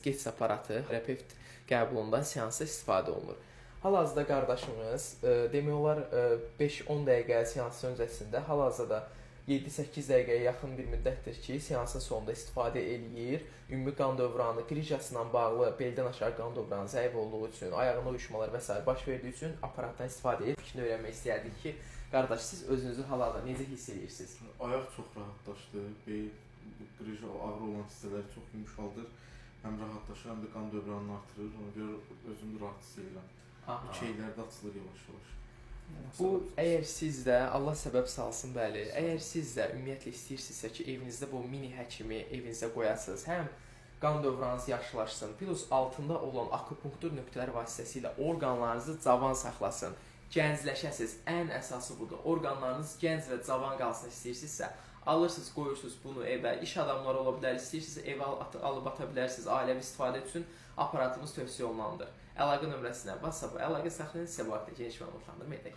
Gates aparatı terapevt qəbulunda seansda istifadə olunur. Hal-hazırda qardaşımız demək olar 5-10 dəqiqə seansın öncəsində, hal-hazırda 7-8 dəqiqəyə yaxın bir müddətdir ki, seansın sonunda istifadə eləyir. Ümumi qan dövranı, qricasla bağlı beldən aşağı qan dövranı zəif olduğu üçün, ayağına uyuşmalar və s. baş verdiyi üçün aparatdan istifadə edir. Fikrini öyrənmək istəyərdik ki, qardaş, siz özünüzü hal-hazırda necə hiss edirsiniz? Ayaq çox rahatlaşdı, bel, qrija, ağrı olan hissələri çox yumuşaldır. Həm rahatlaşır, həm də qan dövranını artırır. Ona görə özümü rahat hiss edirəm. Bu şeylərdə açılır yavaş-yavaş. Bu, əgər siz də, Allah səbəb salsın, bəli, əgər siz də ümumiyyətlə istəyirsinizsə ki, evinizdə bu mini həkimi evinizdə qoyasınız, həm qan dövranınız yaxşılaşsın, plus altında olan akupunktur nöqtələri vasitəsilə orqanlarınızı cavan saxlasın, gəncləşəsiniz, ən əsası budur. Orqanlarınız gənc və cavan qalsın istəyirsinizsə, alırsınız, qoyursunuz bunu evə, iş adamları ola bilər, istəyirsinizsə evə alıb ata bilərsiniz, ailəvi istifadə üçün aparatımız tövsiyə olunandır. Əlaqə nömrəsinə WhatsApp-a əlaqə saxlayın, sizə bu haqda geniş məlumatlandırma edək.